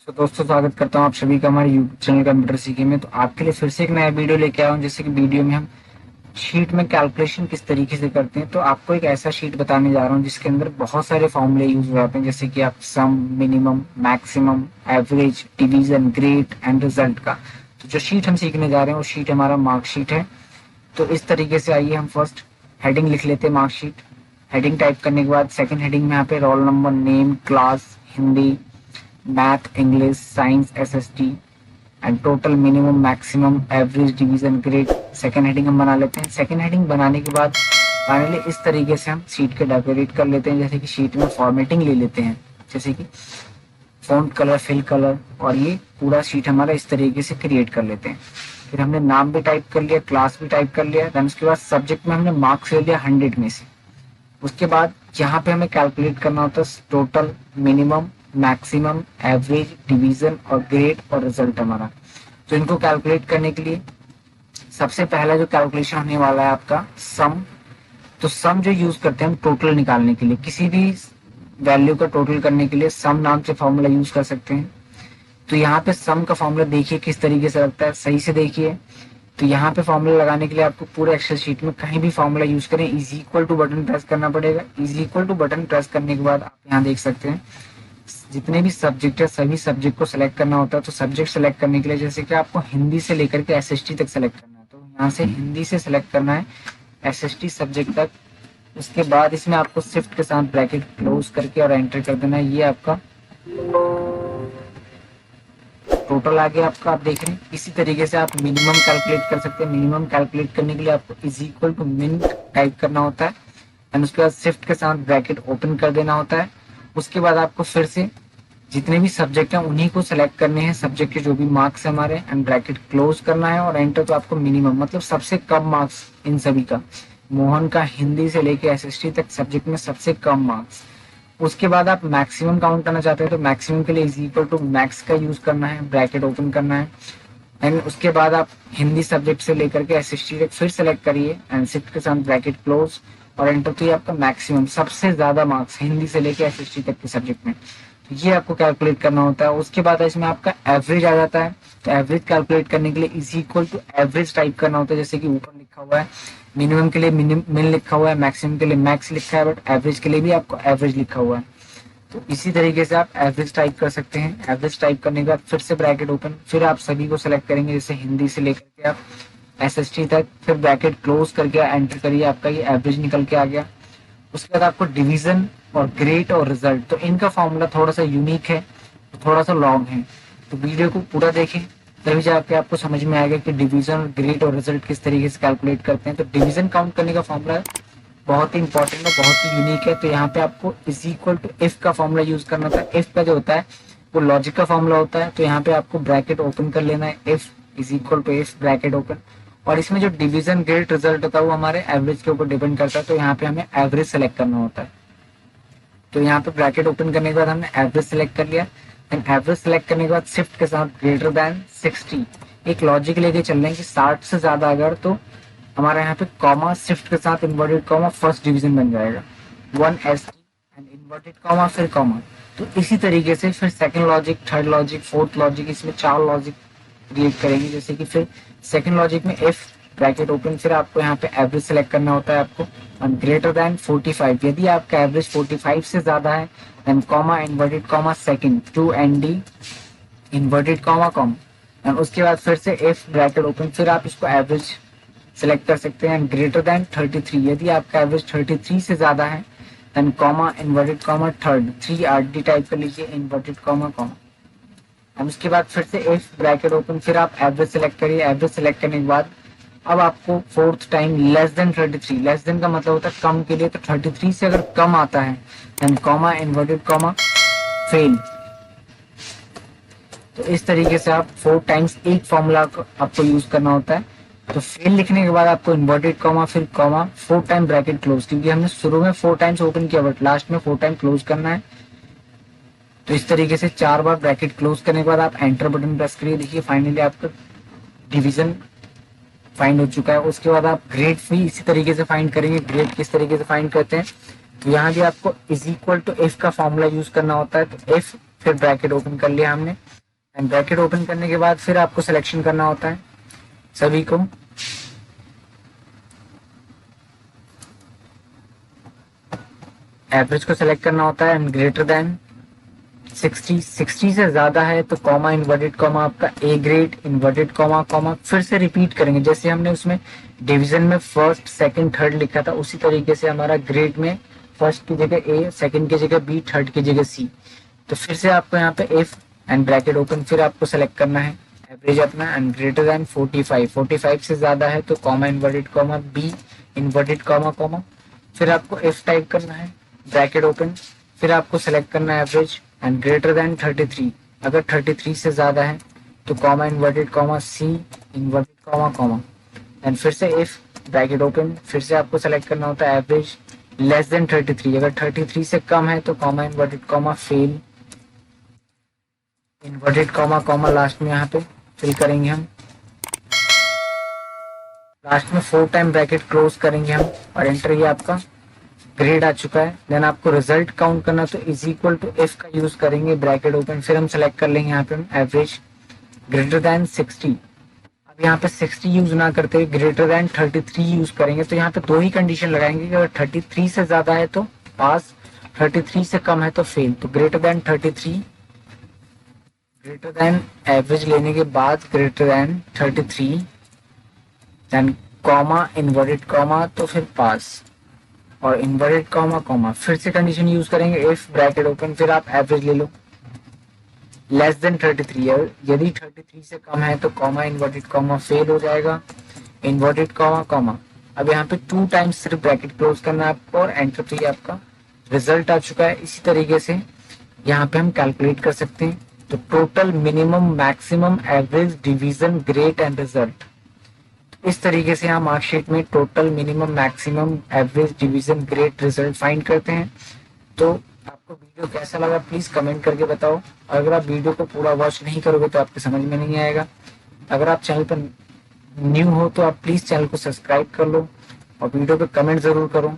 तो दोस्तों स्वागत करता हूँ आप सभी का हमारे यूट्यूब चैनल कंप्यूटर सीखे में। तो आपके लिए फिर से एक नया वीडियो लेके आया हूँ। जैसे कि वीडियो में हम शीट में कैलकुलेशन किस तरीके से करते हैं, तो आपको एक ऐसा शीट बताने जा रहा हूँ जिसके अंदर बहुत सारे फॉर्मूले यूज हो जाते हैं, जैसे कि आप sum, minimum, maximum, average, division, grade and result का। तो जो शीट हम सीखने जा रहे हैं वो शीट हमारा मार्कशीट है। तो इस तरीके से आइए हम फर्स्ट हेडिंग लिख लेते हैं मार्कशीट। हेडिंग टाइप करने के बाद सेकंड हेडिंग में यहाँ पे roll number, name, class, Hindi, math, English, science, SST and total, minimum, maximum, average, division, grade second heading हम बना लेते हैं। सेकंड हेडिंग बनाने के बाद फाइनली इस तरीके से हम शीट के डेकोरेट कर लेते हैं। जैसे कि शीट में फॉर्मेटिंग ले लेते हैं, जैसे कि फॉन्ट कलर, फिल कलर, और ये पूरा शीट हमारा इस तरीके से क्रिएट कर लेते हैं। फिर हमने नाम भी टाइप कर लिया, क्लास भी टाइप कर लिया, देन उसके बाद सब्जेक्ट में हमने मार्क्स ले लिया 100 में से। उसके बाद यहाँ पे हमें कैलकुलेट करना होता है total, minimum, maximum, average, division और ग्रेड और रिजल्ट हमारा। तो इनको कैलकुलेट करने के लिए सबसे पहला जो कैलकुलेशन होने वाला है आपका सम। तो सम जो यूज करते हैं हम टोटल निकालने के लिए, किसी भी वैल्यू का टोटल करने के लिए सम नाम से फॉर्मूला यूज कर सकते हैं। तो यहाँ पे सम का फॉर्मूला देखिए किस तरीके से लगता है, सही से देखिए। तो यहाँ पे फॉर्मूला लगाने के लिए आपको पूरे एक्सेल शीट में कहीं भी फॉर्मूला यूज करें, is equal to button press करना पड़ेगा। Is equal to button press करने के बाद आप यहाँ देख सकते हैं जितने भी सब्जेक्ट है सभी सब्जेक्ट को सिलेक्ट करना होता है। तो सब्जेक्ट सेलेक्ट करने के लिए जैसे कि आपको हिंदी से लेकर के एसएसटी तक सेलेक्ट करना है, तो यहाँ से हिंदी से सिलेक्ट करना है एसएसटी सब्जेक्ट तक। उसके बाद इसमें आपको शिफ्ट के साथ ब्रैकेट क्लोज करके और एंटर कर देना है। ये आपका टोटल आ गया आपका, आप देख रहे हैं। इसी तरीके से आप मिनिमम कैलकुलेट कर सकते हैं। मिनिमम कैलकुलेट करने के लिए आपको इज इक्वल टू मिन टाइप करना होता है एंड उसके बाद शिफ्ट के साथ ब्रैकेट ओपन कर देना होता है। उसके बाद आपको फिर से जितने भी सब्जेक्ट हैं उन्हीं को सिलेक्ट करने हैं, सब्जेक्ट के जो भी मार्क्स है हमारे, एंड ब्रैकेट क्लोज करना है और एंटर। तो आपको मिनिमम मतलब सबसे कम मार्क्स इन सभी का, मोहन का हिंदी से लेके एसएसटी तक सब्जेक्ट में सबसे कम मार्क्स। उसके बाद आप मैक्सिमम काउंट करना चाहते हैं तो मैक्सिमम के लिए इज इक्वल टू मैक्स का यूज करना है, ब्रैकेट ओपन करना है। एंड उसके बाद आप हिंदी सब्जेक्ट से लेकर के एसएसटी तक फिर सेलेक्ट करिए एंड शिफ्ट के साथ ब्रैकेट क्लोज और एंटर। तो ये आपका मैक्सिमम सबसे ज्यादा मार्क्स हिंदी से लेकर एसएसटी तक के सब्जेक्ट में, तो ये आपको कैलकुलेट करना होता है। उसके बाद इसमें आपका एवरेज आ जाता है। तो एवरेज कैलकुलेट करने के लिए is equal to average type करना होता है, जैसे कि ऊपर लिखा हुआ है। मिनिमम के लिए मिन लिखा हुआ है, मैक्सिमम के लिए मैक्स लिखा है, बट एवरेज के लिए भी आपको एवरेज लिखा हुआ है। तो इसी तरीके से आप एवरेज टाइप कर सकते हैं। एवरेज टाइप करने के बाद फिर से ब्रैकेट ओपन, फिर आप सभी को सिलेक्ट करेंगे, जैसे हिंदी से लेकर के आप एसएसटी तक, फिर ब्रैकेट क्लोज करके एंटर करिए, आपका ये एवरेज निकल के आ गया। उसके बाद आपको डिवीजन और ग्रेड और रिजल्ट, तो इनका फॉर्मूला थोड़ा सा यूनिक है, थोड़ा सा लॉन्ग है। तो वीडियो को पूरा देखें तभी जाके आपको समझ में आएगा कि डिवीजन, ग्रेड और रिजल्ट किस तरीके से कैलकुलेट करते हैं। तो डिवीजन काउंट करने का फॉर्मूला बहुत ही इंपॉर्टेंट है, बहुत ही यूनिक है। तो यहाँ पे आपको इज इक्वल टू एफ का फॉर्मूला यूज करना था। एफ का जो होता है वो लॉजिक का फॉर्मूला होता है। तो यहाँ पे आपको ब्रैकेट ओपन कर लेना है, F is equal to F bracket open. और इसमें जो डिवीजन, ग्रेड, रिजल्ट होता है वो हमारे एवरेज के ऊपर डिपेंड करता है। तो यहाँ पे हमें एवरेज सेलेक्ट करना होता है। तो यहाँ पे ब्रैकेट ओपन करने के बाद हमने एवरेज सेलेक्ट कर लिया एंड एवरेज सेलेक्ट करने के बाद शिफ्ट के साथ ग्रेटर देन 60 एक लॉजिक लेके चल रहे हैं कि 60 से ज्यादा अगर, तो हमारा यहाँ पे कॉमा, शिफ्ट के साथ इन्वर्टेड कॉमा, फर्स्ट डिवीजन बन जाएगा 1 एंड इन्वर्टेड कॉमा फिर कॉमा। तो इसी तरीके से फिर second logic, third logic, fourth logic, इसमें 4 लॉजिक क्रिएट करेंगे। जैसे कि फिर सेकंड लॉजिक में एफ ब्रैकेट ओपन, फिर आपको यहाँ पे एवरेज सेलेक्ट करना होता है आपको, ग्रेटर देन 45। यदि आपका एवरेज 45 से ज्यादा है then comma, inverted comma, second 2 N D, inverted comma, comma, and उसके बाद फिर से एफ ब्रैकेट ओपन, फिर आप इसको एवरेज सेलेक्ट कर सकते हैं ग्रेटर देन 33। यदि आपका एवरेज 33 से ज्यादा है then comma, inverted comma, third 3 R D type कर लीजिए, इन्वर्टेड कॉमा, कॉमा, एंड उसके बाद फिर से एफ ब्रैकेट ओपन, फिर आप एवरेज सेलेक्ट करिए। एवरेज सेलेक्ट करने के बाद अब आपको fourth time less than 33, less than का मतलब होता है कम के लिए, तो 33 से अगर कम आता है then comma, inverted comma, fail. तो इस तरीके से आप 4 टाइम्स एक फॉर्मूला आपको यूज करना होता है। तो फेल लिखने के बाद आपको इन्वर्टेड कॉमा फिर कॉमा, 4 टाइम ब्रैकेट क्लोज, क्योंकि हमने शुरू में 4 टाइम्स ओपन किया बट लास्ट में 4 टाइम क्लोज करना है। तो इस तरीके से 4 बार ब्रैकेट क्लोज करने के बाद आप एंटर बटन प्रेस करिए। देखिए फाइनली आपका डिवीजन फाइंड हो चुका है। उसके बाद आप ग्रेड भी इसी तरीके से फाइंड करेंगे। ग्रेड किस तरीके से फाइंड करते हैं, तो यहाँ भी आपको इज इक्वल टू एफ का फॉर्मूला यूज करना होता है। तो एफ फिर ब्रैकेट ओपन कर लिया हमने। एंड ब्रैकेट ओपन करने के बाद फिर आपको सिलेक्शन करना होता है सभी को। एवरेज को सिलेक्ट करना होता है एंड ग्रेटर देन 60 से ज्यादा है तो कॉमा इन्वर्टेड कॉमा आपका A grade inverted comma comma फिर से रिपीट करेंगे। जैसे हमने उसमें डिवीजन में फर्स्ट सेकंड थर्ड लिखा था उसी तरीके से हमारा ग्रेड में फर्स्ट की जगह ए, सेकंड की जगह बी, थर्ड की जगह सी। तो फिर से आपको यहाँ पे इफ एंड ब्रैकेट ओपन फिर आपको सेलेक्ट करना है एवरेज अपना एंड ग्रेटर देन 45 से ज्यादा है तो comma inverted comma B inverted comma comma फिर आपको इफ टाइप करना है ब्रैकेट ओपन फिर आपको सेलेक्ट करना है एवरेज एंड ग्रेटर देन 33। अगर 33 से ज्यादा है तो comma inverted comma C inverted comma comma and फिर से इफ ब्रैकेट ओपन फिर से आपको सेलेक्ट करना होता है एवरेज लेस देन 33। अगर 33 से कम है तो comma inverted comma fail inverted comma comma last में यहाँ पे फिल करेंगे हम। लास्ट में 4 टाइम ब्रैकेट क्लोज करेंगे हम और एंटर ये आपका ग्रेड आ चुका है। देन आपको रिजल्ट काउंट करना तो इज इक्वल टू इफ का यूज करेंगे ब्रैकेट ओपन फिर हम सेलेक्ट कर लेंगे यहाँ पे हम एवरेज ग्रेटर देन 60। अब यहाँ पे 60 यूज ना करते हुए ग्रेटर देन 33 यूज करेंगे तो यहाँ पे 2 ही कंडीशन लगाएंगे कि अगर 33 से ज्यादा है तो पास 33 से कम है तो फेल। तो greater than 33 greater than average लेने के बाद greater than 33 then comma inverted comma तो फिर पास और इन्वर्टेड कॉमा कॉमा फिर से कंडीशन यूज करेंगे इफ ब्रैकेट ओपन फिर आप एवरेज ले लो लेस देन 33। यदि 33 से कम है तो कॉमा इन्वर्टेड कॉमा फेल हो जाएगा इन्वर्टेड कॉमा कॉमा। अब यहाँ पे 2 टाइम्स सिर्फ ब्रैकेट क्लोज करना है आपको और एंटर पे आपका रिजल्ट आ चुका है। इसी तरीके से यहाँ पे हम कैलकुलेट कर सकते हैं तो total minimum maximum average division grade and result. इस तरीके से हम मार्कशीट में total minimum maximum average division grade result find करते हैं। तो आपको वीडियो कैसा लगा प्लीज कमेंट करके बताओ। अगर आप वीडियो को पूरा वॉच नहीं करोगे तो आपको समझ में नहीं आएगा। अगर आप चैनल पर न्यू हो तो आप प्लीज चैनल को सब्सक्राइब कर लो और वीडियो पे कमेंट जरूर करो।